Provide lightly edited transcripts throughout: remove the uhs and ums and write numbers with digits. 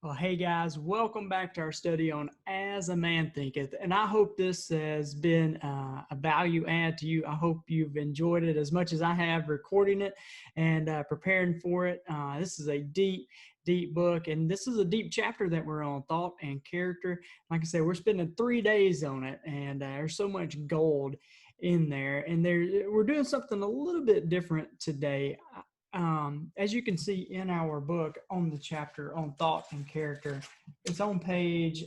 Well, hey guys, welcome back to our study on As a Man Thinketh. And I hope this has been a value add to you. I hope you've enjoyed it as much as I have recording it and preparing for it. This is a deep book, and this is a deep chapter that we're on, thought and character. Like I said, we're spending 3 days on it, and there's so much gold in there. And we're doing something a little bit different today. As you can see in our book on the chapter on thought and character, it's on page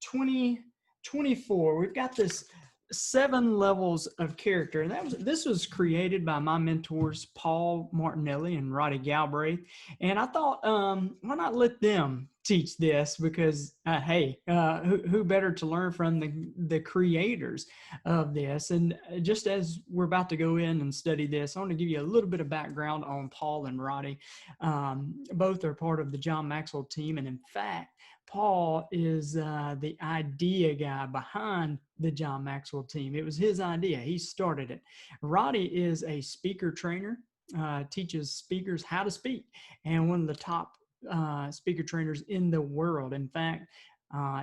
24. We've got this 7 levels of character, and this was created by my mentors Paul Martinelli and Roddy Galbraith. And I thought, why not let them teach this? Because who better to learn from the creators of this? And just as we're about to go in and study this, I want to give you a little bit of background on Paul and Roddy. Both are part of the John Maxwell team, and in fact, Paul is the idea guy behind the John Maxwell team. It was his idea. He started it. Roddy is a speaker trainer, teaches speakers how to speak, and one of the top speaker trainers in the world. In fact,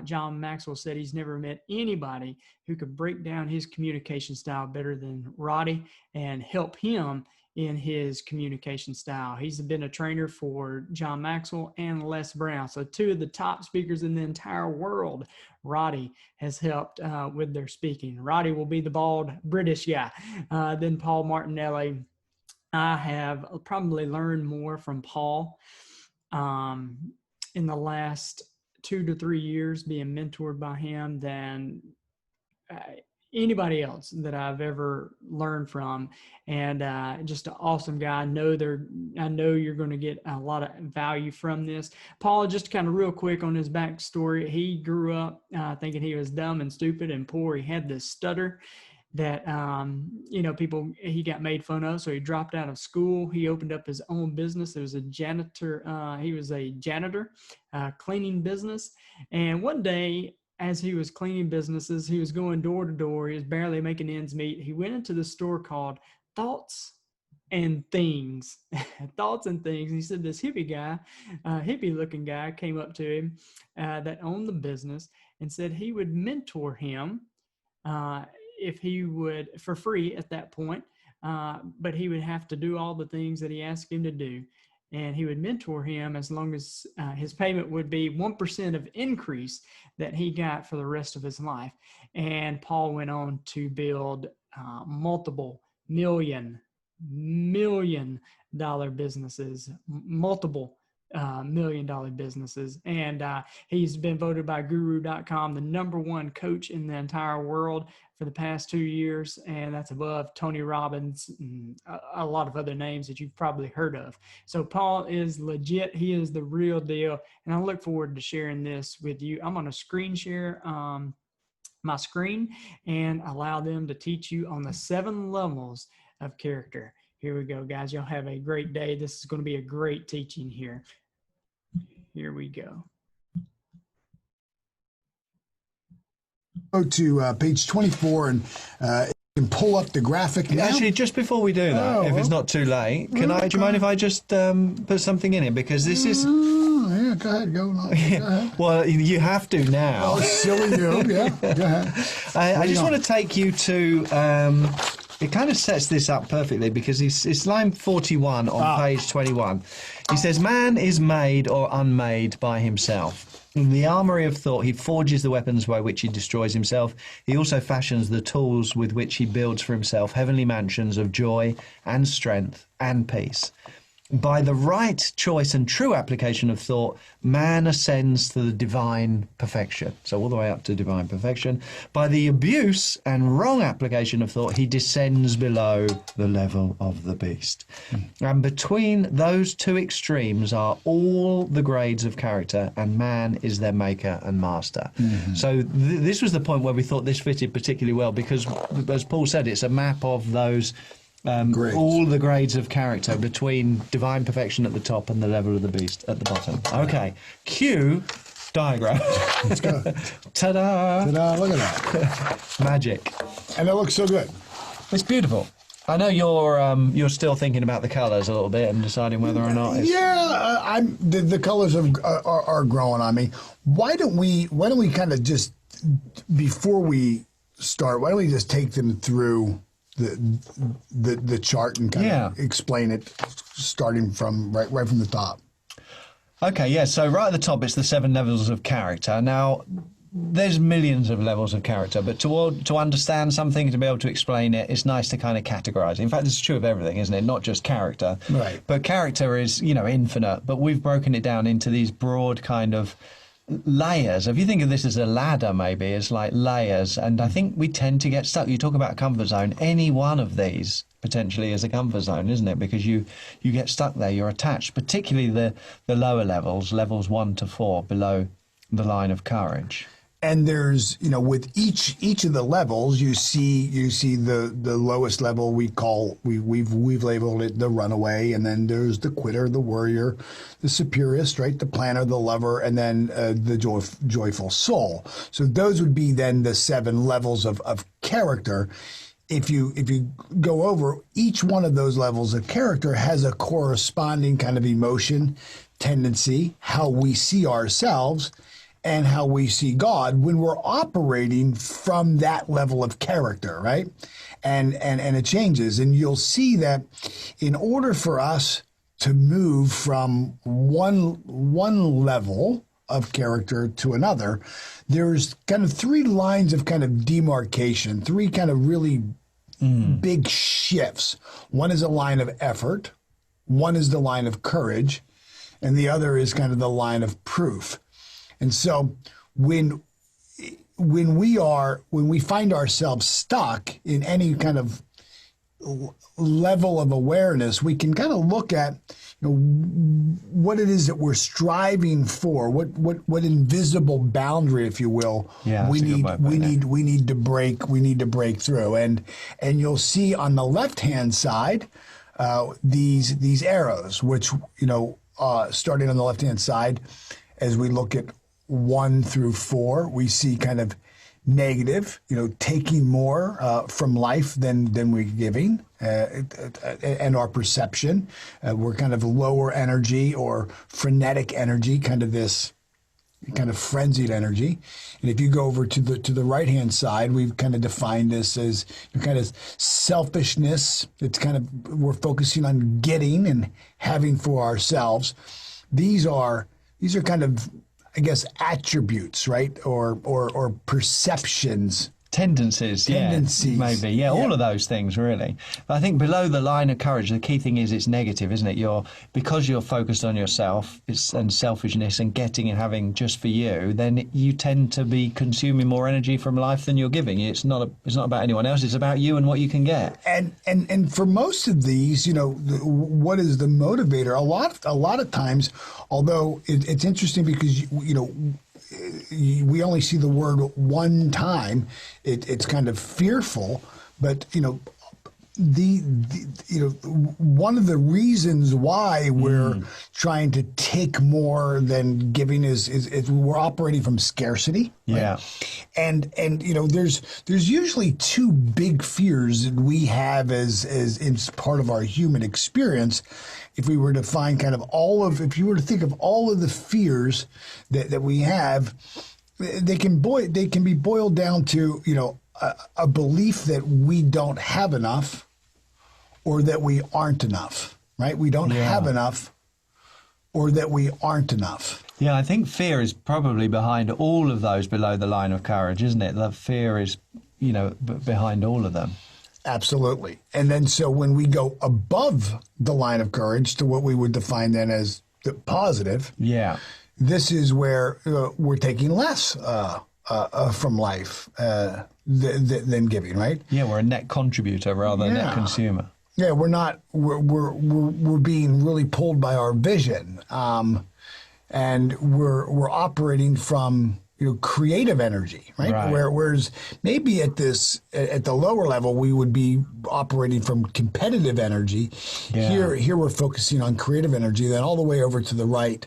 John Maxwell said he's never met anybody who could break down his communication style better than Roddy and help him in his communication style. He's been a trainer for John Maxwell and Les Brown. So 2 of the top speakers in the entire world, Roddy has helped with their speaking. Roddy will be the bald British guy. Then Paul Martinelli. I have probably learned more from Paul in the last 2 to 3 years being mentored by him than anybody else that I've ever learned from. And just an awesome guy. I know you're going to get a lot of value from this. Paul, just kind of real quick on his backstory. He grew up thinking he was dumb and stupid and poor. He had this stutter that, he got made fun of. So he dropped out of school. He opened up his own business. It was a janitor. He was a janitor, cleaning business. And one day, as he was cleaning businesses, he was going door to door. He was barely making ends meet. He went into the store called Thoughts and Things. Thoughts and Things. And he said this hippie looking guy came up to him that owned the business and said he would mentor him if he would, for free at that point, but he would have to do all the things that he asked him to do. And he would mentor him as long as his payment would be 1% of increase that he got for the rest of his life. And Paul went on to build multiple million dollar businesses, multiple $1 million businesses. And he's been voted by guru.com the #1 coach in the entire world for the past 2 years. And that's above Tony Robbins and a lot of other names that you've probably heard of. So Paul is legit. He is the real deal. And I look forward to sharing this with you. I'm going to screen share my screen and allow them to teach you on the 7 levels of character. Here we go, guys. Y'all have a great day. This is going to be a great teaching here. Here we go. Go to page 24 and you can pull up the graphic now. Actually, just before we do that, if it's not too late, do you mind if I just put something in it? Because this is... yeah, go ahead. Go ahead. Well, you have to now. Oh, silly you. Yeah, go ahead. I just want to take you to... it kind of sets this up perfectly because it's line 41 on page 21. He says, man is made or unmade by himself. In the armory of thought, he forges the weapons by which he destroys himself. He also fashions the tools with which he builds for himself heavenly mansions of joy and strength and peace. By the right choice and true application of thought, man ascends to the divine perfection. So all the way up to divine perfection. By the abuse and wrong application of thought, he descends below the level of the beast. And between those 2 extremes are all the grades of character, and man is their maker and master. So this was the point where we thought this fitted particularly well because, as Paul said, it's a map of those... all the grades of character between divine perfection at the top and the level of the beast at the bottom. Okay, cue diagram. Let's go. Ta-da! Ta-da, look at that. Magic. And it looks so good. It's beautiful. I know you're still thinking about the colours a little bit and deciding whether or not. It's... Yeah, the colors are growing on me. Why don't we kind of just before we start? Why don't we just take them through the chart and kind of explain it, starting from right from the top. Okay, yeah. So right at the top, it's the 7 levels of character. Now, there's millions of levels of character, but to understand something, to be able to explain it, it's nice to kind of categorize it. In fact, this is true of everything, isn't it? Not just character. Right. But character is, infinite. But we've broken it down into these broad kind of layers. If you think of this as a ladder, maybe it's like layers, and I think we tend to get stuck. You talk about a comfort zone. Any one of these potentially is a comfort zone, isn't it? Because you get stuck there. You're attached, particularly the lower levels 1 to 4, below the line of courage. And there's, with each of the levels, you see the lowest level we've labeled it the runaway, and then there's the quitter, the worrier, the superiorist, right, the planner, the lover, and then the joyful soul. So those would be then the 7 levels of character. If you go over each one of those levels of character has a corresponding kind of emotion, tendency, how we see ourselves, and how we see God when we're operating from that level of character, right? And it changes. And you'll see that in order for us to move from one level of character to another, there's kind of 3 lines of kind of demarcation, 3 kind of really big shifts. One is a line of effort, one is the line of courage, and the other is kind of the line of proof. And so when we find ourselves stuck in any kind of level of awareness, we can kind of look at what it is that we're striving for, what invisible boundary, if you will, we need to break through. And you'll see on the left-hand side these arrows, which starting on the left-hand side, as we look at 1 through 4, we see kind of negative, taking more from life than we're giving, and our perception. We're kind of lower energy or frenetic energy, kind of this kind of frenzied energy. And if you go over to the right-hand side, we've kind of defined this as kind of selfishness. It's kind of, we're focusing on getting and having for ourselves. These are kind of, I guess, attributes, right? Or perceptions. Tendencies, maybe. All of those things, really. But I think below the line of courage, the key thing is it's negative, isn't it? Because you're focused on yourself and selfishness and getting and having just for you, then you tend to be consuming more energy from life than you're giving. It's not about anyone else. It's about you and what you can get. And for most of these, what is the motivator? A lot of times, although it's interesting because we only see the word one time. It's kind of fearful, but one of the reasons why we're trying to take more than giving is we're operating from scarcity. Right? Yeah, and there's usually 2 big fears that we have as part of our human experience. If we were to find if you were to think of all of the fears that we have, they can be boiled down to a belief that we don't have enough, or that we aren't enough. Right? We don't have enough, or that we aren't enough. Yeah, I think fear is probably behind all of those below the line of courage, isn't it? The fear is, behind all of them. Absolutely. And then so when we go above the line of courage to what we would define then as the positive, this is where we're taking less from life than giving, right? Yeah, we're a net contributor rather than a net consumer. Yeah, we're being really pulled by our vision, and we're operating from creative energy, right? Whereas maybe at the lower level we would be operating from competitive energy. Here we're focusing on creative energy. Then all the way over to the right,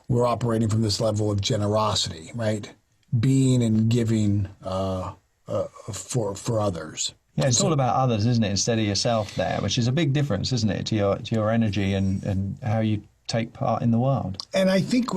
we're operating from this level of generosity, right? Being and giving for others. Yeah, it's all about others, isn't it, instead of yourself there, which is a big difference, isn't it, to your energy and how you take part in the world. And I think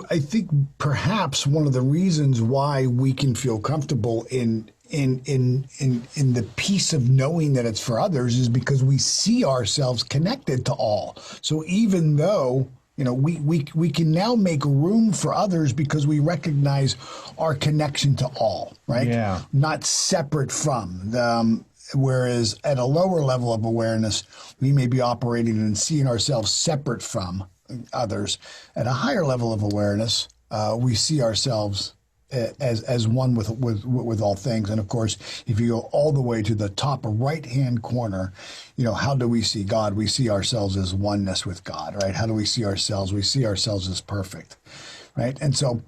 perhaps one of the reasons why we can feel comfortable in the peace of knowing that it's for others is because we see ourselves connected to all. So even though we can now make room for others because we recognize our connection to all, right? Yeah. Not separate from them. Whereas at a lower level of awareness, we may be operating and seeing ourselves separate from others. At a higher level of awareness, we see ourselves as one with all things. And of course, if you go all the way to the top right-hand corner, how do we see God? We see ourselves as oneness with God, right? How do we see ourselves? We see ourselves as perfect, right? And so,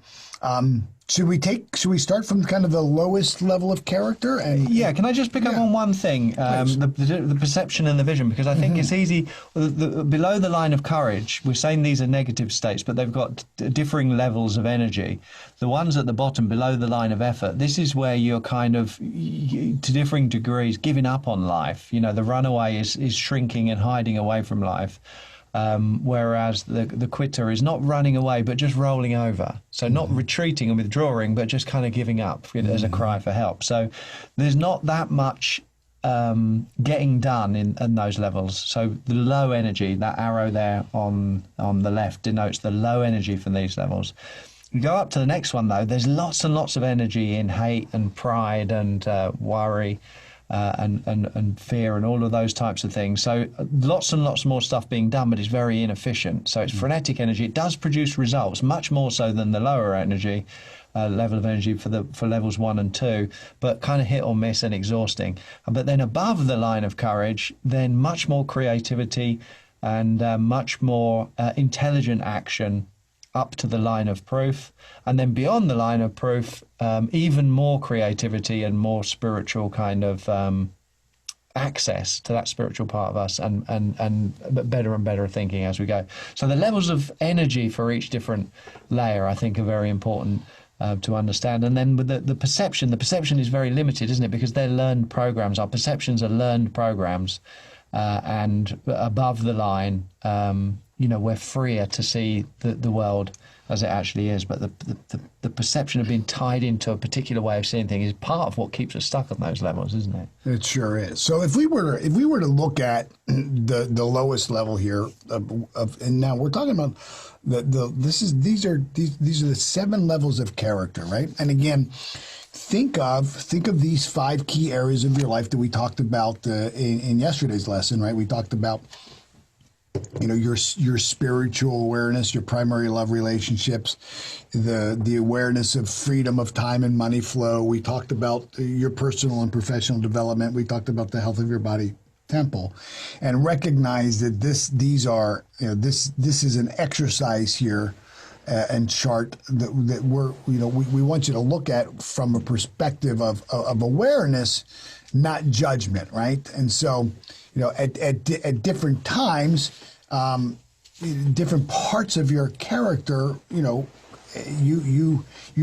should we start from kind of the lowest level of character? And yeah, can I just pick up on one thing, the perception and the vision, because I think it's easy. Below the line of courage, we're saying these are negative states, but they've got differing levels of energy. The ones at the bottom, below the line of effort, this is where you're kind of, to differing degrees, giving up on life. The runaway is shrinking and hiding away from life. Whereas the quitter is not running away, but just rolling over. So not retreating and withdrawing, but just kind of giving up as a cry for help. So there's not that much getting done in those levels. So the low energy, that arrow there on the left denotes the low energy from these levels. You go up to the next one, though, there's lots and lots of energy in hate and pride and worry. And fear and all of those types of things. So lots and lots more stuff being done, but it's very inefficient. So it's frenetic energy. It does produce results, much more so than the lower energy level of energy for levels 1 and 2, but kind of hit or miss and exhausting. But then above the line of courage, then much more creativity and much more intelligent action up to the line of proof, and then beyond the line of proof, even more creativity and more spiritual kind of access to that spiritual part of us, and better and better thinking as we go. So the levels of energy for each different layer, I think, are very important to understand. And then with the perception is very limited, isn't it? Because they're learned programs. Our perceptions are learned programs, and above the line, we're freer to see the world as it actually is. But the perception of being tied into a particular way of seeing things is part of what keeps us stuck on those levels, isn't it? It sure is. So if we were to look at the lowest level here and now we're talking about these are the 7 levels of character, right? And again, think of these 5 key areas of your life that we talked about in yesterday's lesson, right? We talked about your spiritual awareness, your primary love relationships, the awareness of freedom of time and money flow. We talked about your personal and professional development. We talked about the health of your body temple, and recognize that this is an exercise here and chart that we want you to look at from a perspective of awareness, not judgment, right? And so, at different times, different parts of your character, you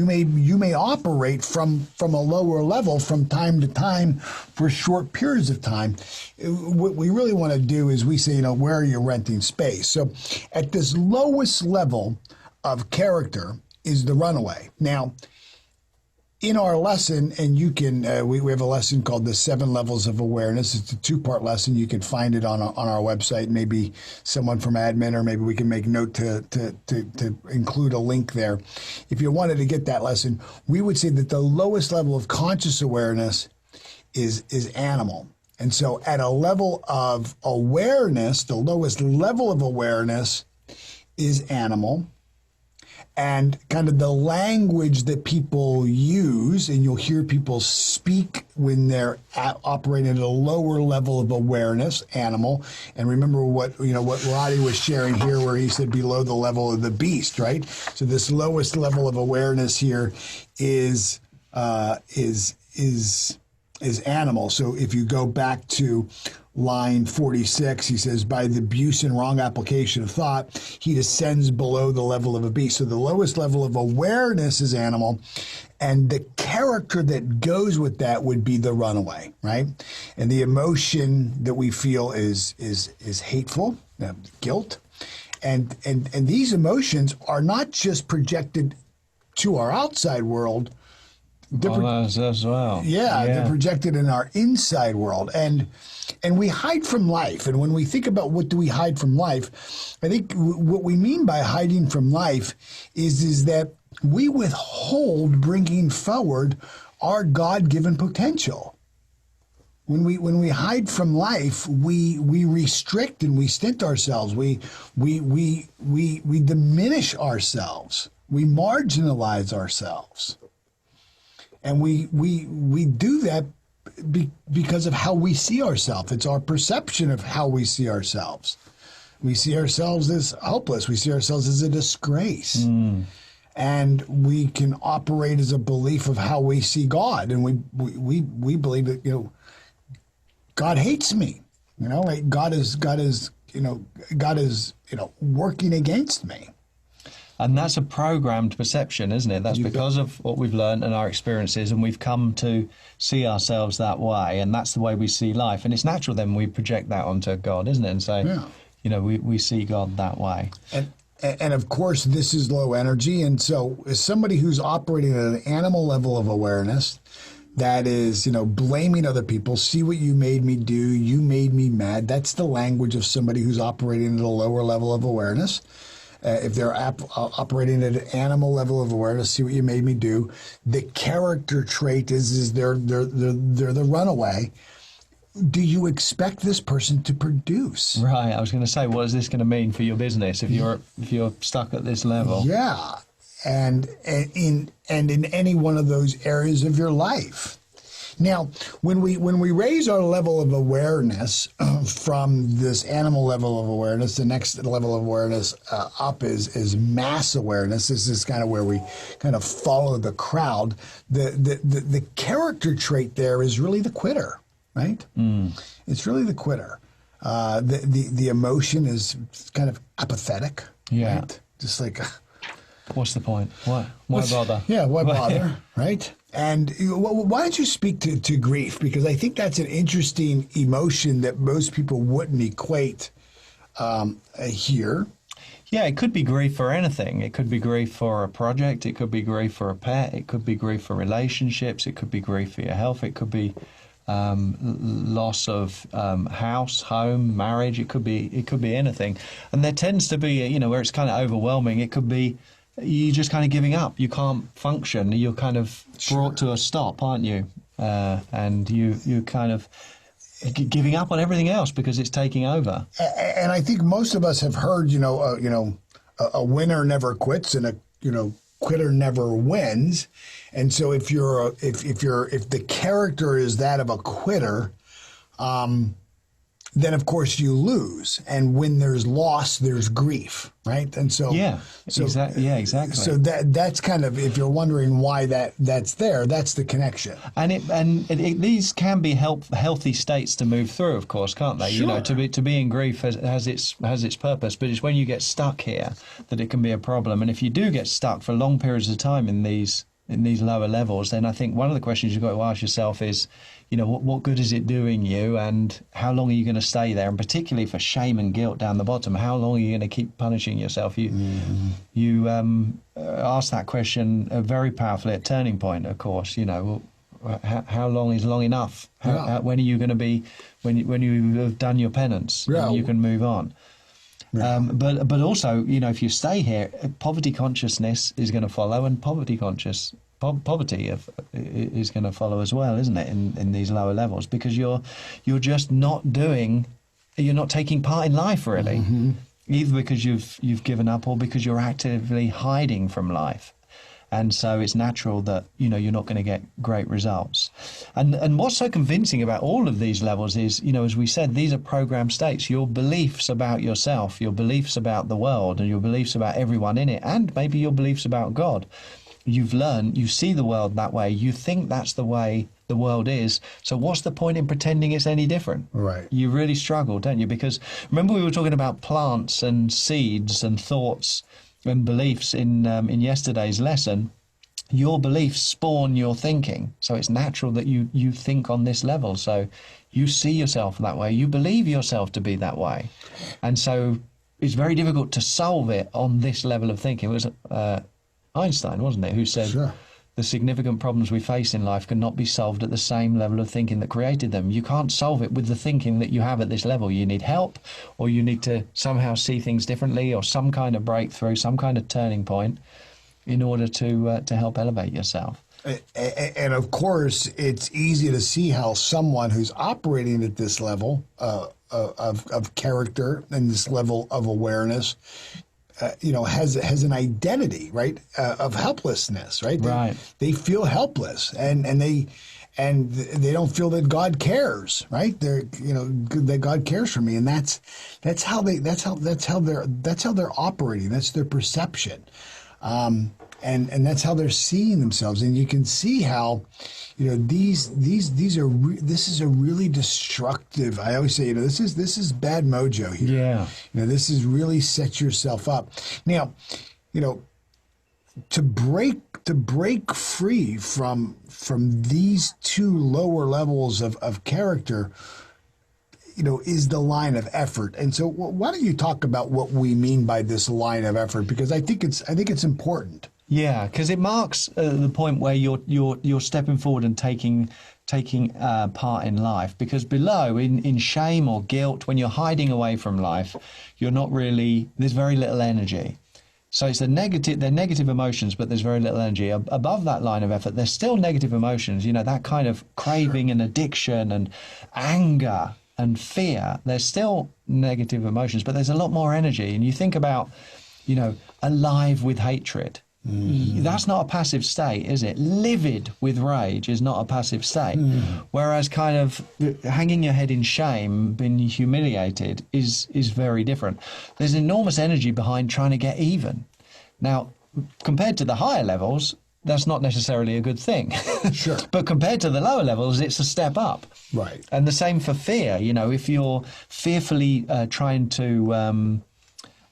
may operate from a lower level from time to time for short periods of time. What we really want to do is we say, where are you renting space? So at this lowest level of character is the runaway. Now, in our lesson, and you can, we have a lesson called the 7 Levels of Awareness. It's a 2-part lesson. You can find it on our website. Maybe someone from admin, or maybe we can make note to include a link there. If you wanted to get that lesson, we would say that the lowest level of conscious awareness is animal. And so at a level of awareness, the lowest level of awareness is animal. And kind of the language that people use, and you'll hear people speak when they're operating at a lower level of awareness, animal. And remember what Roddy was sharing here, where he said below the level of the beast, right? So this lowest level of awareness here is animal. So if you go back to line 46, he says, by the abuse and wrong application of thought, he descends below the level of a beast. So the lowest level of awareness is animal, and the character that goes with that would be the runaway, right? And the emotion that we feel is hateful, guilt. And these emotions are not just projected to our outside world, as well. Yeah, they're projected in our inside world, and we hide from life. And when we think about what do we hide from life, I think what we mean by hiding from life is that we withhold bringing forward our God-given potential. When we hide from life, we restrict and we stint ourselves. We diminish ourselves. We marginalize ourselves. And we do that because of how we see ourselves. It's our perception of how we see ourselves. We see ourselves as hopeless. We see ourselves as a disgrace. And we can operate as a belief of how we see God. And we believe that, God hates me. Like God is working against me. And that's a programmed perception, isn't it? That's because of what we've learned and our experiences, and we've come to see ourselves that way, and that's the way we see life. And it's natural then we project that onto God, isn't it? And say, we see God that way. And of course, this is low energy. And so as somebody who's operating at an animal level of awareness, that is, blaming other people, see what you made me do, you made me mad. That's the language of somebody who's operating at a lower level of awareness. If they're operating at an animal level of awareness, see what you made me do. The character trait is they're the runaway. Do you expect this person to produce? Right. I was going to say, what is this going to mean for your business if you're stuck at this level? Yeah, and in any one of those areas of your life. Now, when we raise our level of awareness from this animal level of awareness, the next level of awareness up is mass awareness. This is kind of where we kind of follow the crowd. The character trait there is really the quitter, right? It's really the quitter. The emotion is kind of apathetic. Yeah. Right? Just like, what's the point? Why bother? Yeah, why bother, right? And why don't you speak to grief? Because I think that's an interesting emotion that most people wouldn't equate here. Yeah, it could be grief for anything. It could be grief for a project. It could be grief for a pet. It could be grief for relationships. It could be grief for your health. It could be loss of house, home, marriage. It could be anything. And there tends to be, where it's kind of overwhelming. It could be you just kind of giving up. You can't function. You're kind of brought to a stop, aren't you? And you kind of giving up on everything else because it's taking over. And I think most of us have heard, a winner never quits and a quitter never wins. And so if the character is that of a quitter, then of course you lose. And when there's loss, there's grief, right? And so exactly. So that's kind of, if you're wondering why that's there, that's the connection. And these can be healthy states to move through, of course, can't they? Sure. To be in grief has its purpose, but it's when you get stuck here that it can be a problem. And if you do get stuck for long periods of time in these lower levels, then I think one of the questions you've got to ask yourself is, what good is it doing you, and how long are you going to stay there? And particularly for shame and guilt down the bottom, how long are you going to keep punishing yourself? You ask that question very powerfully at Turning Point, of course. How long is long enough? When are you going to be, when you have done your penance, and you can move on? Yeah. But also, if you stay here, poverty consciousness is going to follow, and poverty is going to follow as well, isn't it? In these lower levels, because you're just not taking part in life really, either because you've given up or because you're actively hiding from life. And so it's natural that, you're not going to get great results. And what's so convincing about all of these levels is, as we said, these are programmed states. Your beliefs about yourself, your beliefs about the world, and your beliefs about everyone in it, and maybe your beliefs about God you've learned, you see the world that way, you think that's the way the world is. So what's the point in pretending it's any different? Right. You really struggle, don't you? Because remember we were talking about plants and seeds and thoughts and beliefs in yesterday's lesson. Your beliefs spawn your thinking. So it's natural that you think on this level. So you see yourself that way. You believe yourself to be that way. And so it's very difficult to solve it on this level of thinking. It was Einstein, wasn't it, who said, Sure. The significant problems we face in life cannot be solved at the same level of thinking that created them. You can't solve it with the thinking that you have at this level. You need help, or you need to somehow see things differently, or some kind of breakthrough, some kind of turning point in order to help elevate yourself. And of course, it's easy to see how someone who's operating at this level of character and this level of awareness, has an identity, right, of helplessness, right? Right. They feel helpless, and they don't feel that God cares, right? That God cares for me, and that's how they're operating. That's their perception. And that's how they're seeing themselves, and you can see how, this is a really destructive. I always say, this is bad mojo here. Yeah. This is really set yourself up. Now, to break free from these two lower levels of character, is the line of effort. And so, why don't you talk about what we mean by this line of effort? Because I think it's important. Yeah, because it marks the point where you're stepping forward and taking part in life. Because below, in shame or guilt, when you're hiding away from life, there's very little energy. So they're negative emotions, but there's very little energy. Above that line of effort, there's still negative emotions, that kind of craving and addiction and anger and fear. There's still negative emotions, but there's a lot more energy. And you think about, alive with hatred. That's not a passive state, is it? Livid with rage is not a passive state. Whereas kind of hanging your head in shame, being humiliated, is very different. There's enormous energy behind trying to get even. Now, compared to the higher levels, that's not necessarily a good thing. Sure. But compared to the lower levels, it's a step up. Right. And the same for fear. If you're fearfully trying to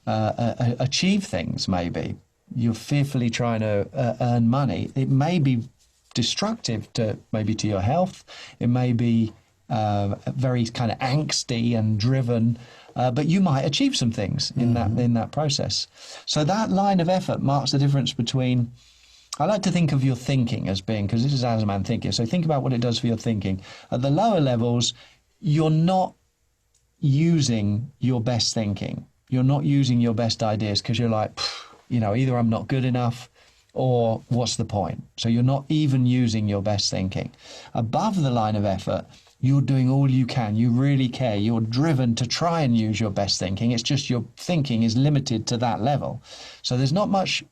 achieve things, maybe, you're fearfully trying to earn money, it may be destructive to your health. It may be very kind of angsty and driven, but you might achieve some things in that process. So that line of effort marks the difference between. I like to think of your thinking as being, because this is as a man thinking. So think about what it does for your thinking. At the lower levels, you're not using your best thinking. You're not using your best ideas because you're like, either I'm not good enough or what's the point? So you're not even using your best thinking. Above the line of effort, you're doing all you can. You really care. You're driven to try and use your best thinking. It's just your thinking is limited to that level. So there's not much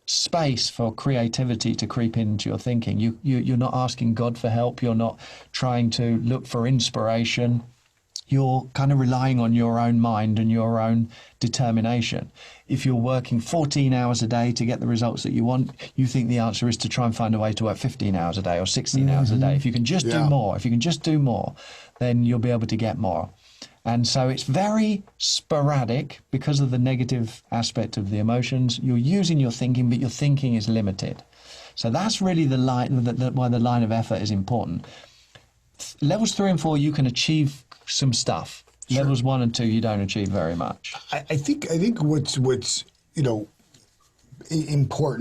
space for creativity to creep into your thinking. You're not asking God for help. You're not trying to look for inspiration. You're kind of relying on your own mind and your own determination. If you're working 14 hours a day to get the results that you want, you think the answer is to try and find a way to work 15 hours a day or 16 hours a day. If you can just do more, then you'll be able to get more. And so it's very sporadic because of the negative aspect of the emotions. You're using your thinking, but your thinking is limited. So that's really the line, why the line of effort is important. Levels 3 and 4, you can achieve some stuff. Sure. Levels 1 and 2, you don't achieve very much. I think what's important,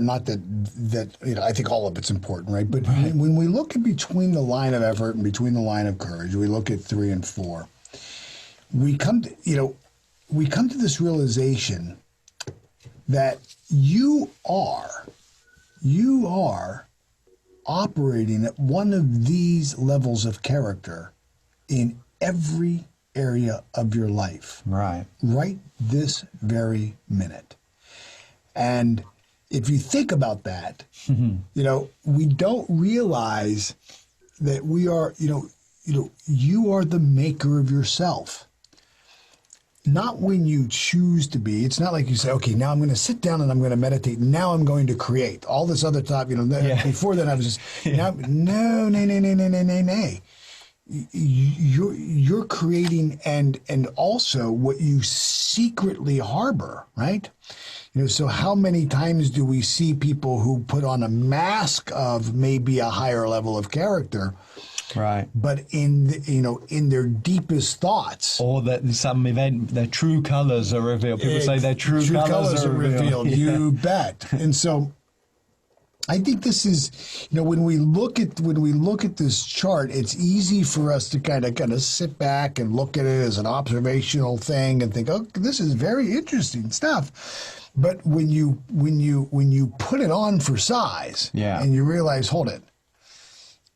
not that I think all of it's important, right? But right. When we look in between the line of effort and between the line of courage, we look at 3 and 4. We come to this realization that you are operating at one of these levels of character in every area of your life. Right this very minute. And if you think about that, we don't realize that we are, you are the maker of yourself. not when you choose to be. It's not like you say, okay, now I'm going to sit down and I'm going to meditate. Now I'm going to create. All this other stuff, before then I was just, no, nay. You're creating and also what you secretly harbor, right? So how many times do we see people who put on a mask of maybe a higher level of character, right? But in their deepest thoughts, or that in some event their true colors are revealed. People say their true colors are revealed. You bet. And so, I think this is, when we look at this chart, it's easy for us to kind of sit back and look at it as an observational thing and think, oh, this is very interesting stuff. But when you put it on for size, and you realize, hold it,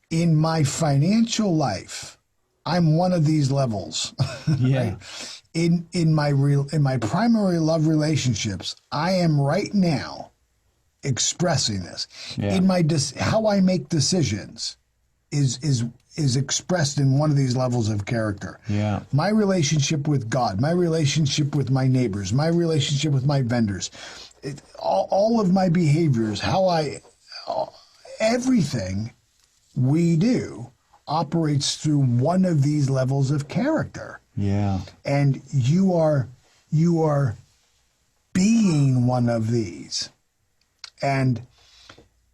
in my financial life, I'm one of these levels. Yeah. Right? In my primary love relationships, I am right now expressing this. Yeah. In my how I make decisions is expressed in one of these levels of character. Yeah. My relationship with God, my relationship with my neighbors, my relationship with my vendors, all of my behaviors, everything we do operates through one of these levels of character. Yeah. And you are being one of these. And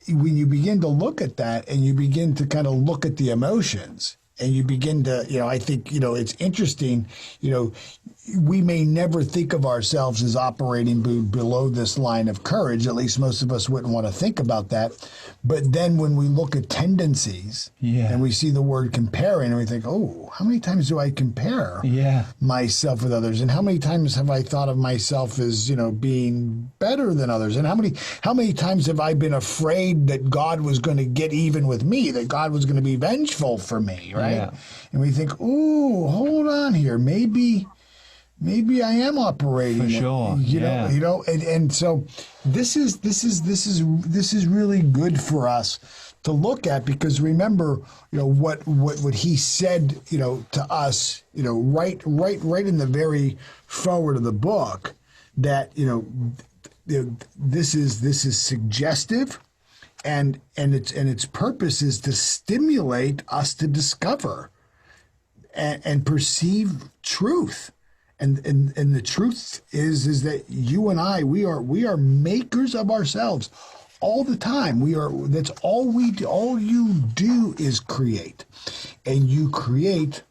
when you begin to look at that and you begin to kind of look at the emotions and you begin to, I think, it's interesting, we may never think of ourselves as operating below this line of courage. At least most of us wouldn't want to think about that. But then when we look at tendencies and we see the word comparing and we think, oh, how many times do I compare myself with others? And how many times have I thought of myself as, being better than others? And how many times have I been afraid that God was going to get even with me, that God was going to be vengeful for me, right? Yeah. And we think, oh, hold on here. Maybe I am operating. For sure. And so this is really good for us to look at, because remember, what he said, to us, right in the very forward of the book, that this is suggestive, and its purpose is to stimulate us to discover and perceive truth. And the truth is that you and I, we are makers of ourselves all the time. That's all we do. All you do is create. And you create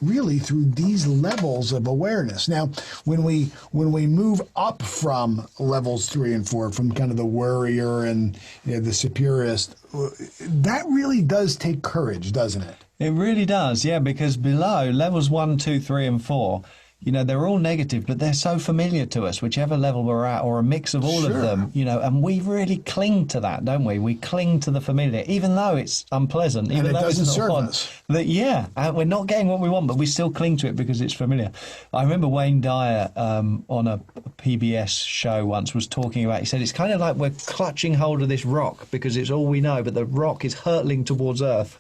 really through these levels of awareness. Now, when we move up from levels 3 and 4, from kind of the worrier and the superiorist, that really does take courage, doesn't it? It really does, yeah, because below levels 1, 2, 3, and 4, they're all negative, but they're so familiar to us, whichever level we're at, or a mix of all of them, and we really cling to that, don't we? We cling to the familiar, even though it's unpleasant, even though doesn't it's serve not us. We're not getting what we want, but we still cling to it because it's familiar. I remember Wayne Dyer on a PBS show once was talking about, he said, it's kind of like we're clutching hold of this rock because it's all we know, but the rock is hurtling towards Earth,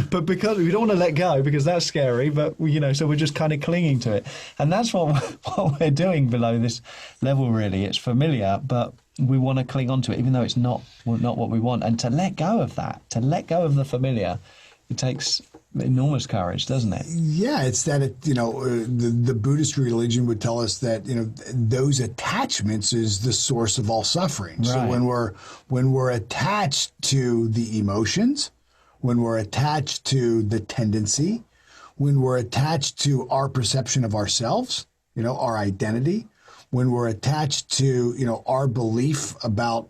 but because we don't want to let go because that's scary, but so we're just kind of clinging to it. And that's what we're doing below this level, really. It's familiar, but we want to cling on to it, even though it's not what we want. And to let go of that, to let go of the familiar, it takes enormous courage, doesn't it? Yeah, it's that, the Buddhist religion would tell us that, those attachments is the source of all suffering. Right. So when we're attached to the emotions, when we're attached to the tendency, when we're attached to our perception of ourselves, our identity, when we're attached to, our belief about,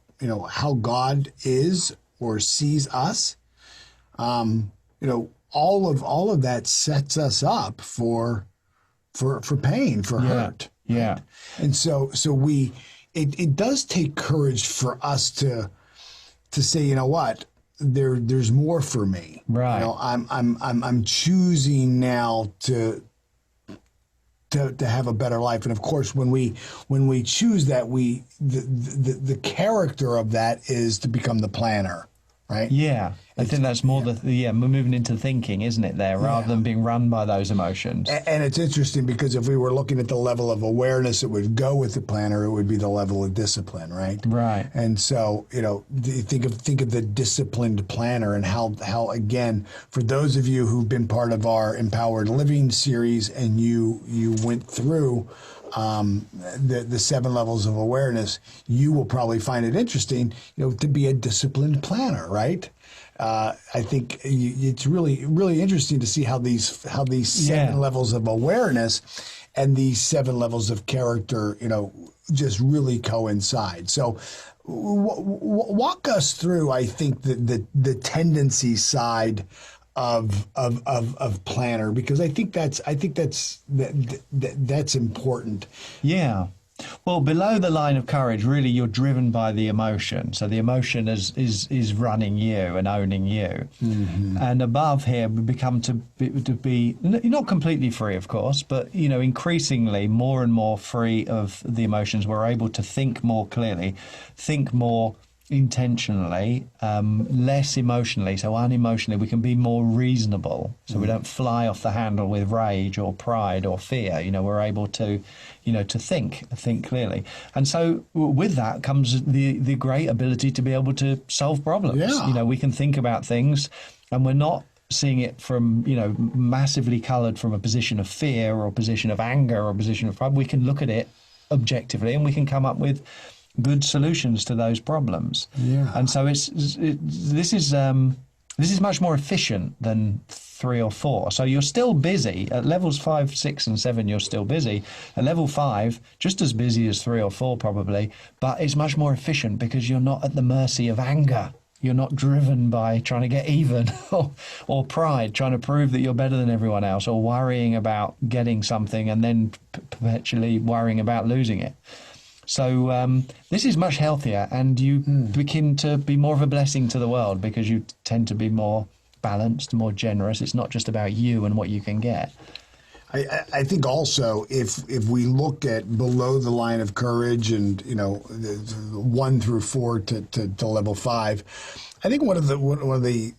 how God is or sees us, all of that sets us up for pain, for hurt. Yeah. Right? And so it does take courage for us to say, you know what? There's more for me. Right. I'm choosing now to have a better life. And of course, when we choose that, the character of that is to become the planner right? Yeah, I think that's more we're moving into thinking, isn't it, there, rather than being run by those emotions. And it's interesting because if we were looking at the level of awareness that would go with the planner, it would be the level of discipline, right? Right. And so, think of the disciplined planner and how again, for those of you who've been part of our Empowered Living series and you went through the 7 levels of awareness, you will probably find it interesting, to be a disciplined planner, right? I think it's really, really interesting to see how these 7 levels of awareness and these 7 levels of character, just really coincide. So, walk us through, I think, the tendency side of planner, because I think that's important. Yeah. Well, below the line of courage, really, you're driven by the emotion. So the emotion is running you and owning you. Mm-hmm. And above here, we become to be not completely free, of course, but increasingly more and more free of the emotions. We're able to think more clearly, think more intentionally, less emotionally, so unemotionally. We can be more reasonable, so we don't fly off the handle with rage or pride or fear. We're able to to think clearly, and so with that comes the great ability to be able to solve problems. We can think about things, and we're not seeing it from massively colored from a position of fear or a position of anger or a position of pride. We can look at it objectively, and we can come up with good solutions to those problems. Yeah. And so this is much more efficient than 3 or 4. So you're still busy at levels 5, 6, and 7. You're still busy at level 5, just as busy as 3 or 4 probably, but it's much more efficient because you're not at the mercy of anger. You're not driven by trying to get even or pride, trying to prove that you're better than everyone else, or worrying about getting something and then perpetually worrying about losing it. So this is much healthier, and you begin to be more of a blessing to the world because you tend to be more balanced, more generous. It's not just about you and what you can get. I think also if we look at below the line of courage and 1 through 4 to level 5, I think one of the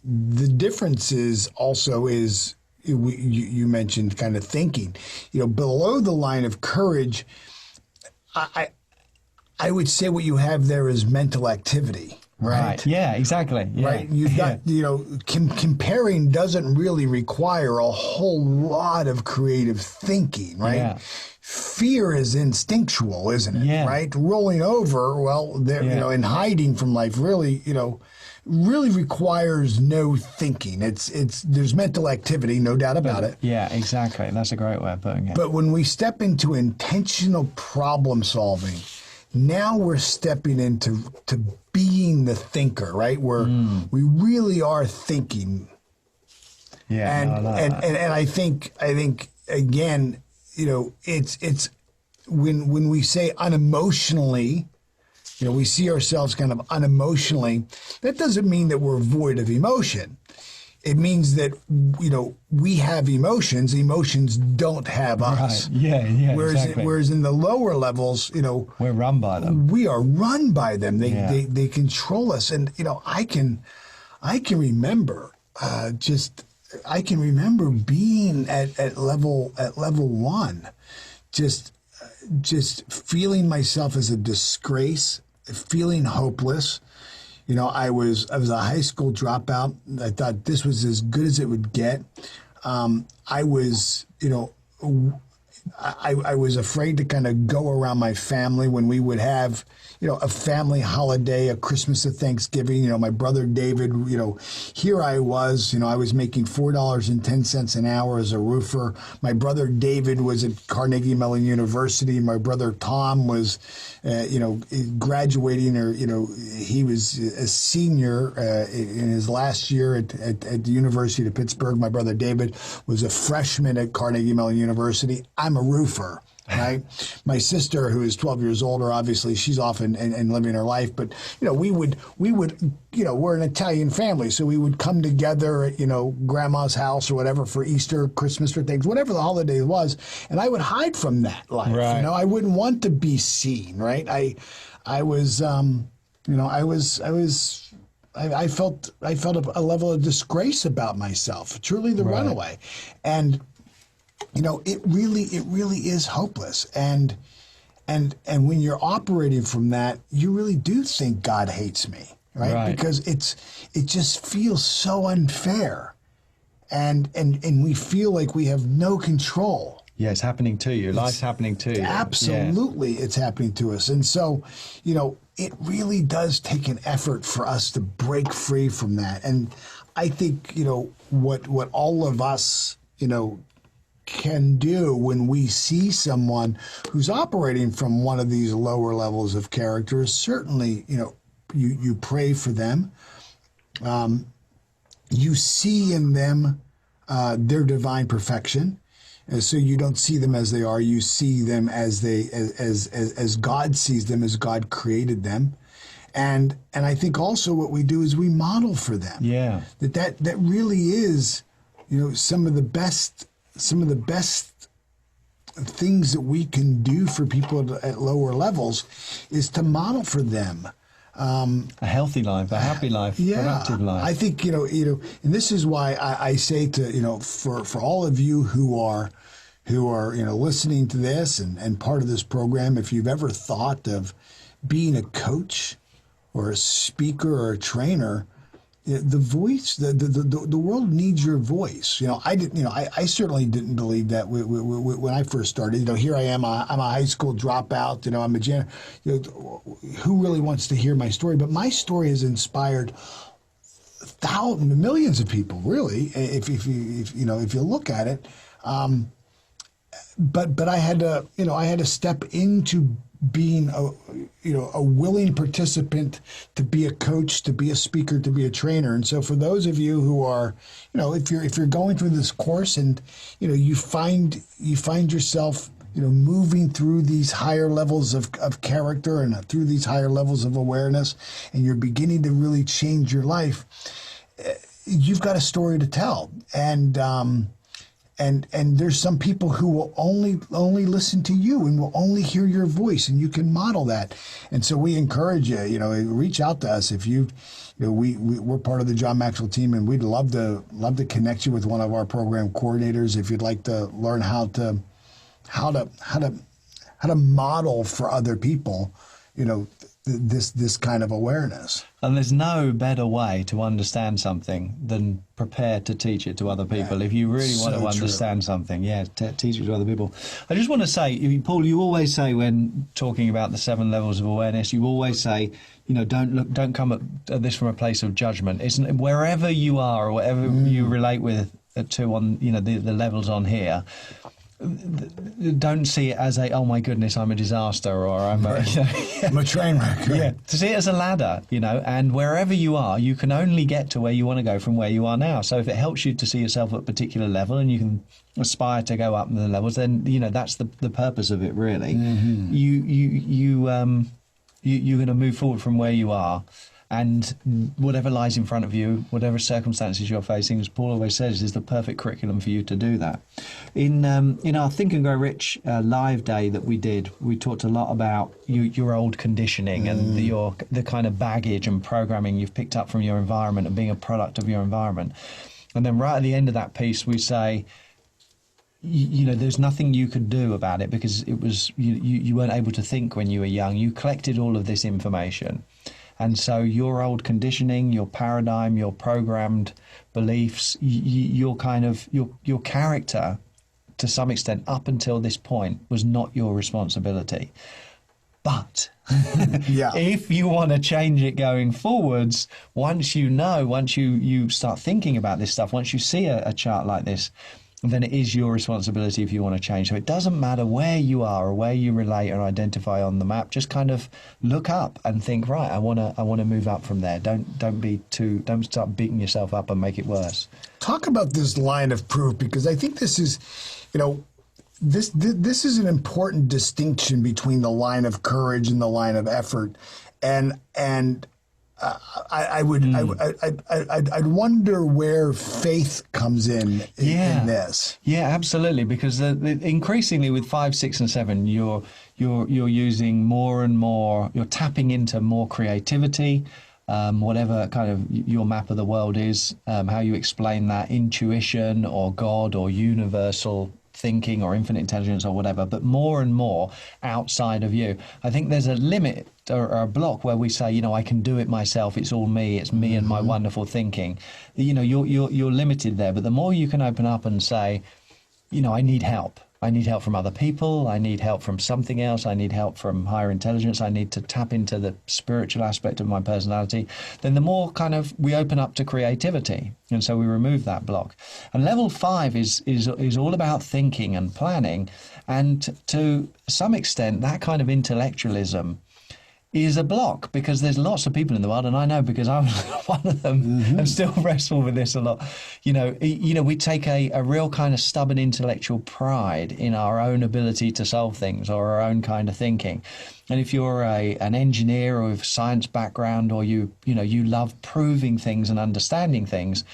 differences also is you mentioned kind of thinking. Below the line of courage, I would say what you have there is mental activity, right? Yeah, exactly. Yeah. Right. You've got, comparing doesn't really require a whole lot of creative thinking, right? Yeah. Fear is instinctual, isn't it? Yeah. Right. Rolling over, and hiding from life really requires no thinking. There's mental activity, no doubt about it. Yeah, exactly. That's a great way of putting it. But when we step into intentional problem solving, now we're stepping into being the thinker, right? Where we really are thinking. Yeah, and I think again, it's when we say unemotionally, we see ourselves kind of unemotionally. That doesn't mean that we're void of emotion. It means that, we have emotions. Emotions don't have us. Right. Yeah, exactly. Whereas in the lower levels, we're run by them. We are run by them. They control us. And, I can remember I can remember being at level 1, just feeling myself as a disgrace, feeling hopeless. I was a high school dropout. I thought this was as good as it would get. I was afraid to kind of go around my family when we would have, a family holiday, a Christmas, a Thanksgiving. My brother David, here I was, I was making $4.10 an hour as a roofer. My brother David was at Carnegie Mellon University. My brother Tom was, graduating, or, he was a senior in his last year at the University of Pittsburgh. My brother David was a freshman at Carnegie Mellon University. I'm a roofer. Right. My sister, who is 12 years older, obviously she's off and living her life. But, we would, we're an Italian family. So we would come together at, grandma's house or whatever for Easter, Christmas or things, whatever the holiday was. And I would hide from that life. Right. I wouldn't want to be seen. Right. I was I felt a level of disgrace about myself, truly the runaway. And, it really is hopeless. And when you're operating from that, you really do think God hates me, right? Because it just feels so unfair. And we feel like we have no control. Yeah, it's happening to you. Life's happening to you. Absolutely, it's happening to us. And so, it really does take an effort for us to break free from that. And I think, what all of us, can do when we see someone who's operating from one of these lower levels of character is certainly, you pray for them. You see in them their divine perfection. And so you don't see them as they are. You see them as as God sees them, as God created them. And I think also what we do is we model for them. Yeah. That really is, some of the best things that we can do for people at lower levels is to model for them a healthy life, a happy life, productive life. I think and this is why I say to for all of you who are listening to this and part of this program, if you've ever thought of being a coach or a speaker or a trainer, the voice, the world needs your voice. I certainly didn't believe that when I first started. Here I am, I'm a high school dropout. I'm a janitor. Who really wants to hear my story? But my story has inspired millions of people, really. If you look at it, but I had to step into being a willing participant, to be a coach, to be a speaker, to be a trainer. And so for those of you who are, if you're going through this course and you find yourself moving through these higher levels of character and through these higher levels of awareness, and you're beginning to really change your life, you've got a story to tell. And there's some people who will only listen to you and will only hear your voice, and you can model that. And so we encourage you, reach out to us if we're part of the John Maxwell team, and we'd love to connect you with one of our program coordinators if you'd like to learn how to model for other people, this kind of awareness. And there's no better way to understand something than prepare to teach it to other people. Yeah, if you really want to understand something, teach it to other people. I just want to say, Paul, you always say when talking about the 7 levels of awareness, you always say, don't come at this from a place of judgment. It's wherever you are or whatever you relate with to on the levels on here. Don't see it as oh my goodness, I'm a disaster, or I'm a train wreck. Right? Yeah, to see it as a ladder, and wherever you are, you can only get to where you want to go from where you are now. So if it helps you to see yourself at a particular level and you can aspire to go up in the levels, then that's the purpose of it, really. Mm-hmm. You're going to move forward from where you are. And whatever lies in front of you, whatever circumstances you're facing, as Paul always says, is the perfect curriculum for you to do that. In our Think and Grow Rich live day that we did, we talked a lot about your old conditioning and the kind of baggage and programming you've picked up from your environment and being a product of your environment. And then right at the end of that piece, we say, there's nothing you could do about it because it was you weren't able to think when you were young. You collected all of this information. And so your old conditioning, your paradigm, your programmed beliefs, your character, to some extent, up until this point, was not your responsibility. But if you want to change it going forwards, once you start thinking about this stuff, once you see a chart like this, then it is your responsibility if you want to change. So it doesn't matter where you are or where you relate or identify on the map. Just kind of look up and think, right, I want to move up from there. Don't start beating yourself up and make it worse. Talk about this line of proof, because I think this is, this is an important distinction between the line of courage and the line of effort, and I'd wonder where faith comes in this. Yeah, absolutely. Because increasingly with 5, 6, and 7, you're using more and more. You're tapping into more creativity. whatever kind of your map of the world is, how you explain that, intuition or God or universal thinking or infinite intelligence or whatever, but more and more outside of you. I think there's a limit or a block where we say, you know, I can do it myself. It's all me. It's me and my wonderful thinking. You know, you're limited there. But the more you can open up and say, you know, I need help. I need help from other people. I need help from something else. I need help from higher intelligence. I need to tap into the spiritual aspect of my personality. Then the more kind of we open up to creativity. And so we remove that block. And level 5 is all about thinking and planning. And to some extent, that kind of intellectualism is a block, because there's lots of people in the world, and I know because I was one of them and still wrestle with this a lot. You know, we take a real kind of stubborn intellectual pride in our own ability to solve things or our own kind of thinking. And if you're an engineer or with a science background, or you love proving things and understanding things,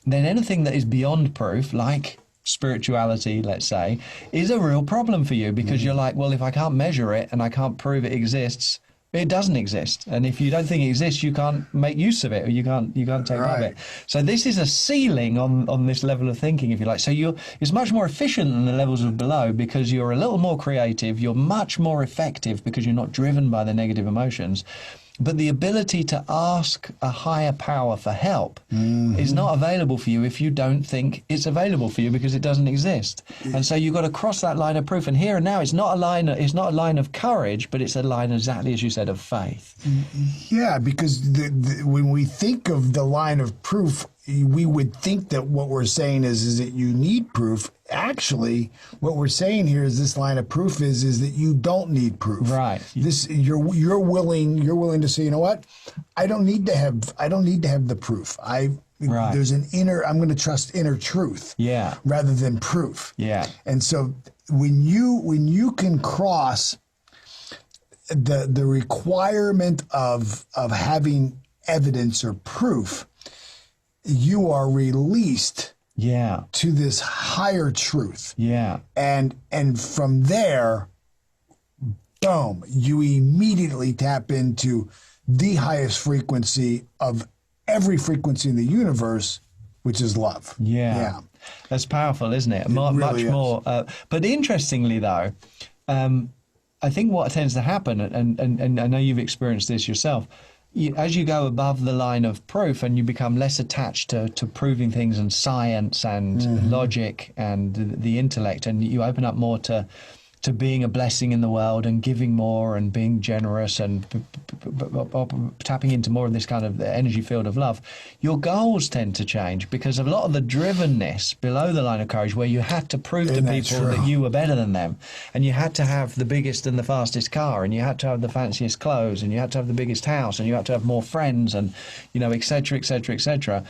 then anything that is beyond proof, like spirituality, let's say, is a real problem for you, because you're like, well, if I can't measure it and I can't prove it exists, it doesn't exist. And if you don't think it exists, you can't make use of it, or you can't take of it. So this is a ceiling on this level of thinking, if you like. So it's much more efficient than the levels of below, because you're a little more creative, you're much more effective because you're not driven by the negative emotions. But the ability to ask a higher power for help is not available for you if you don't think it's available for you, because it doesn't exist. And so you've got to cross that line of proof. And here and now, it's not a line of courage, but it's a line, exactly as you said, of faith. Yeah, because when we think of the line of proof, we would think that what we're saying is that you need proof. Actually, what we're saying here is this line of proof is that you don't need proof. Right. This you're willing to say, you know what? I don't need to have the proof. There's an I'm going to trust inner truth. Yeah. Rather than proof. Yeah. And so when you can cross the requirement of having evidence or proof, you are released to this higher truth. Yeah. And from there, boom, you immediately tap into the highest frequency of every frequency in the universe, which is love. Yeah. That's powerful, isn't it? Really much is. more. But interestingly, though, I think what tends to happen, and I know you've experienced this yourself, as you go above the line of proof and you become less attached to proving things and science and logic and the intellect, and you open up more to being a blessing in the world and giving more and being generous and tapping into more of this kind of energy field of love, your goals tend to change, because of a lot of the drivenness below the line of courage, where you had to prove to people that you were better than them, and you had to have the biggest and the fastest car, and you had to have the fanciest clothes, and you had to have the biggest house, and you had to have more friends, and et cetera, et cetera, et cetera.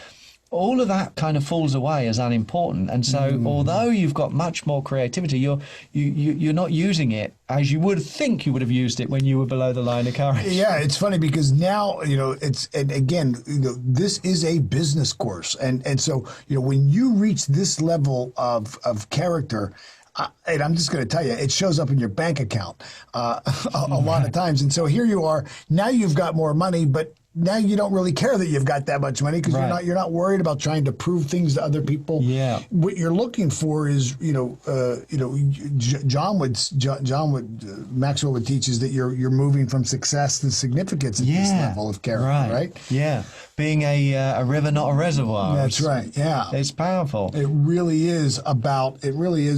All of that kind of falls away as unimportant. And so although you've got much more creativity, you're not using it as you would think you would have used it when you were below the line of courage. Yeah, it's funny because now, and again, this is a business course. And so, when you reach this level of character, and I'm just going to tell you, it shows up in your bank account a lot of times. And so here you are, now you've got more money, but now you don't really care that you've got that much money, because you're not worried about trying to prove things to other people. Yeah. What you're looking for is, Maxwell would teach is that you're moving from success to significance at this level of character, right? Yeah. Being a river, not a reservoir. That's right. Yeah. It's powerful. It really is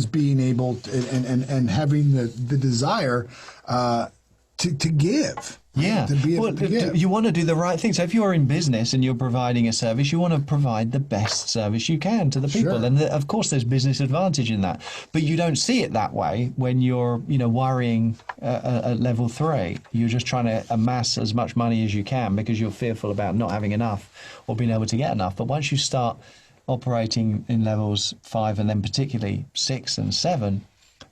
being able to, and having the desire to give. Yeah. To be able to give. You want to do the right thing. So if you're in business and you're providing a service, you want to provide the best service you can to the people. Sure. And of course, there's business advantage in that. But you don't see it that way when you're, worrying at level 3. You're just trying to amass as much money as you can because you're fearful about not having enough or being able to get enough. But once you start operating in levels 5 and then particularly 6 and 7,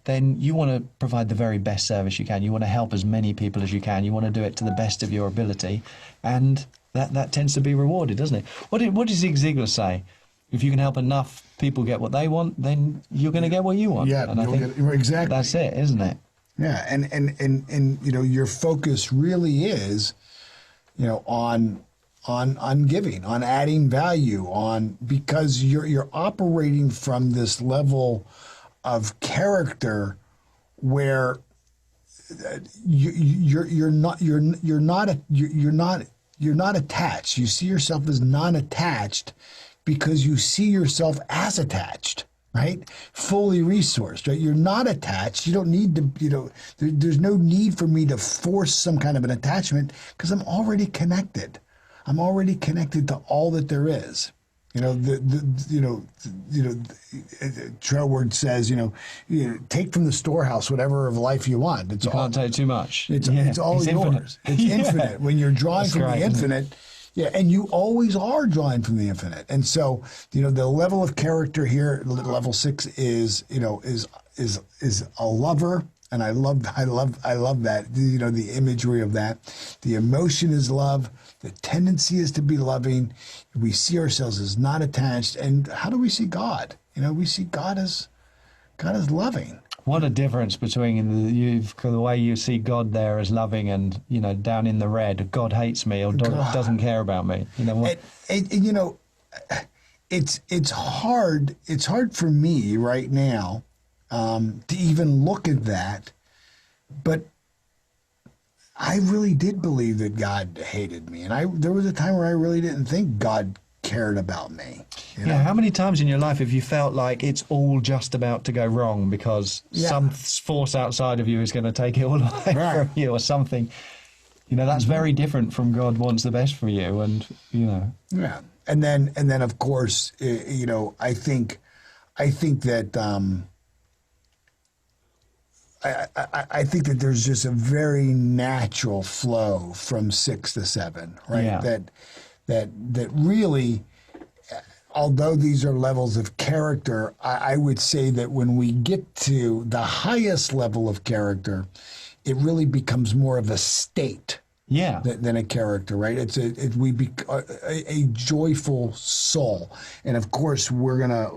then you want to provide the very best service you can. You want to help as many people as you can. You want to do it to the best of your ability. And that tends to be rewarded, doesn't it? What does Zig Ziglar say? If you can help enough people get what they want, then you're going to get what you want. Yeah, and I think exactly. That's it, isn't it? Yeah, and your focus really is, on on giving, on adding value, because you're operating from this level of character where you're not attached. You see yourself as non-attached because you see yourself as attached, right? Fully resourced, right? You're not attached. You don't need to, there's no need for me to force some kind of an attachment because I'm already connected. I'm already connected to all that there is. Troward says, take from the storehouse whatever of life you want. You can't take too much. It's all yours. Infinite. It's infinite. When you're drawing from the infinite, and you always are drawing from the infinite. And so, the level of character here, level 6 is a lover. And I love that, the imagery of that. The emotion is love. The tendency is to be loving. We see ourselves as not attached. And how do we see God? We see God as loving. What a difference between the way you see God there as loving and, down in the red, God hates me or doesn't care about me. It's hard for me right now to even look at that, but I really did believe that God hated me, and there was a time where I really didn't think God cared about me. Yeah, how many times in your life have you felt like it's all just about to go wrong because some force outside of you is going to take it all away from you or something? That's very different from God wants the best for you, and Yeah, and then of course, I think that. I think that there's just a very natural flow from 6 to 7, right? Yeah. That really, although these are levels of character, I would say that when we get to the highest level of character, it really becomes more of a state. Yeah. Than a character, right? We be a joyful soul, and of course we're gonna,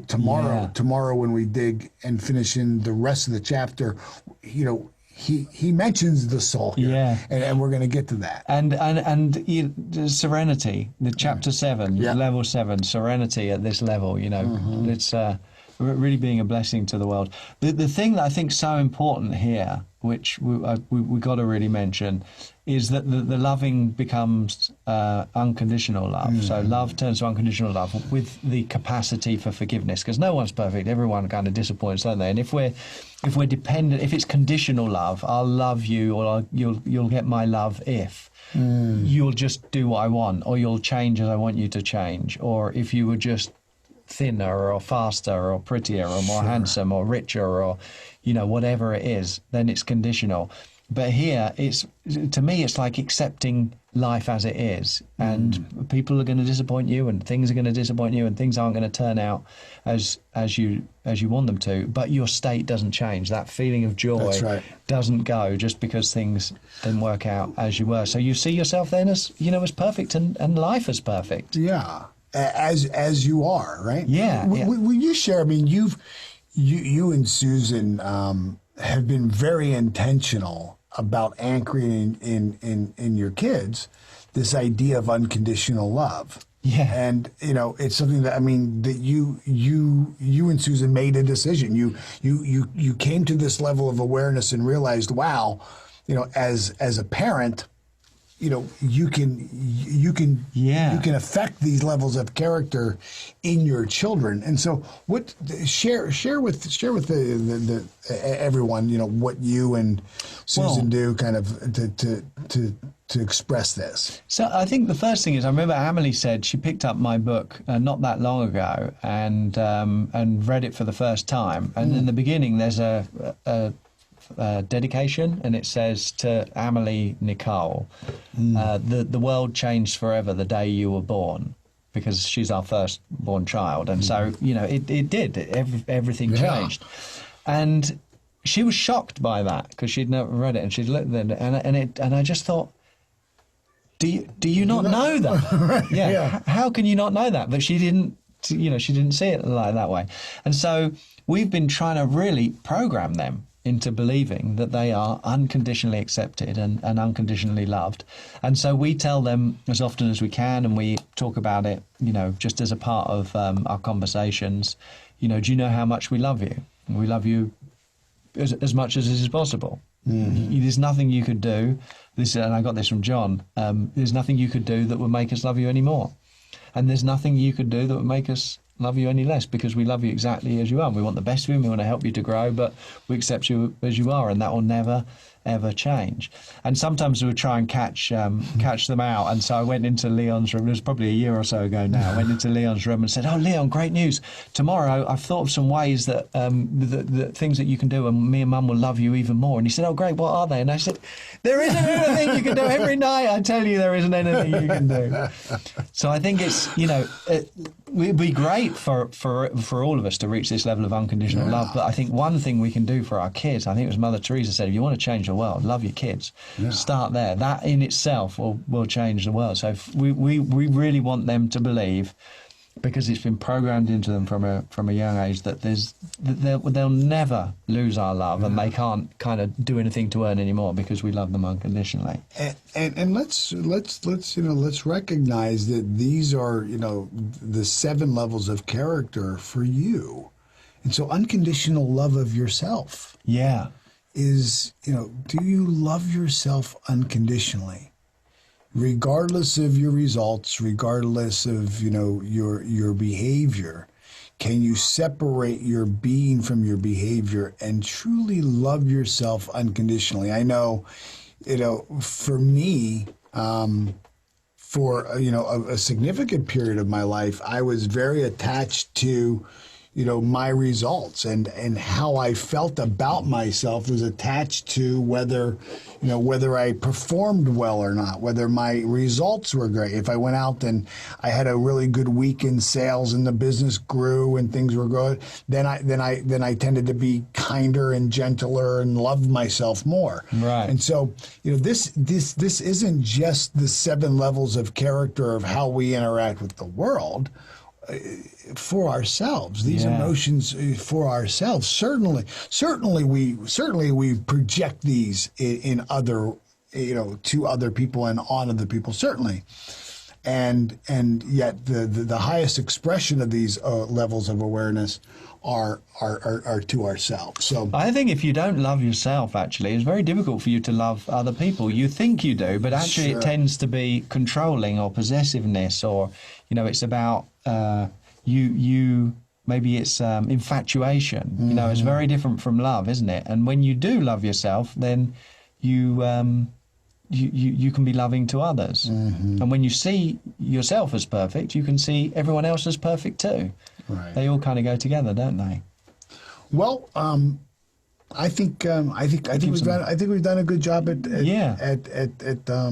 tomorrow when we dig and finish in the rest of the chapter, he mentions the soul here, and we're gonna get to that. And Serenity, the chapter 7, level 7, Serenity at this level, it's really being a blessing to the world. The thing that I think is so important here, which we got to really mention, is that the loving becomes unconditional love. So love turns to unconditional love with the capacity for forgiveness, because no one's perfect. Everyone kind of disappoints, don't they? And if we're dependent, if it's conditional love, I'll love you, or you'll get my love if you'll just do what I want, or you'll change as I want you to change, or if you were just thinner or faster or prettier or more handsome or richer or whatever it is, then it's conditional. But here to me it's like accepting life as it is, and people are going to disappoint you, and things are going to disappoint you, and things aren't going to turn out as you want them to, but your state doesn't change. That feeling of joy doesn't go just because things didn't work out as you were. So you see yourself then as as perfect, and life as perfect. Yeah. As you are, right? Yeah. Will you share? I mean, you and Susan have been very intentional about anchoring in your kids this idea of unconditional love. Yeah. And it's something that that you and Susan made a decision. You came to this level of awareness and realized, wow, as a parent, you can affect these levels of character in your children. And so share with the everyone, what you and Susan do kind of to express this. So I think the first thing is, I remember Amelie said she picked up my book not that long ago and read it for the first time. And in the beginning there's a dedication, and it says to Amelie Nicole, the world changed forever the day you were born, because she's our first-born child, and so it did. Everything changed, and she was shocked by that because she'd never read it, and she'd looked at it, and I just thought, do you not know that? Yeah. How can you not know that? But she didn't. She didn't see it like that way, and so we've been trying to really program them into believing that they are unconditionally accepted and unconditionally loved. And so we tell them as often as we can, and we talk about it, just as a part of our conversations, do you know how much we love you? We love you as much as is possible. Mm-hmm. There's nothing you could do, and I got this from John, there's nothing you could do that would make us love you any more. And there's nothing you could do that would make us love you any less, because we love you exactly as you are. We want the best of you, and we want to help you to grow, but we accept you as you are, and that will never, ever change. And sometimes we'll try and catch them out. And so I went into Leon's room, it was probably a year or so ago now, I went into Leon's room and said, "Oh, Leon, great news. Tomorrow I've thought of some ways that, the things that you can do, and me and Mum will love you even more." And he said, "Oh, great, what are they?" And I said, "There isn't anything you can do. Every night I tell you there isn't anything you can do." So I think it's, it would be great for all of us to reach this level of unconditional love. But I think one thing we can do for our kids, I think it was Mother Teresa said, if you want to change the world, love your kids. Start there. That in itself will change the world. So if we really want them to believe, because it's been programmed into them from a young age, that they'll never lose our love, and they can't kind of do anything to earn anymore, because we love them unconditionally. And let's recognize that these are the 7 levels of character for you, and so unconditional love of yourself. Yeah. Is do you love yourself unconditionally? Regardless of your results, regardless of your behavior, can you separate your being from your behavior and truly love yourself unconditionally? I know, for me, for a significant period of my life, I was very attached to my results, and how I felt about myself was attached to whether I performed well or not, whether my results were great. If I went out and I had a really good week in sales and the business grew and things were good, then I tended to be kinder and gentler and loved myself more. Right. And so, this isn't just the 7 levels of character of how we interact with the world. For ourselves, these emotions for ourselves. Certainly we project these in other, to other people and on other people. Certainly, and yet the highest expression of these levels of awareness are to ourselves. So I think if you don't love yourself, actually, it's very difficult for you to love other people. You think you do, but actually it tends to be controlling or possessiveness, or it's about you maybe it's infatuation. It's very different from love, isn't it? And when you do love yourself, then you can be loving to others. And when you see yourself as perfect, you can see everyone else as perfect too. Right. They all kind of go together, don't they? Well, I think we've done a good job at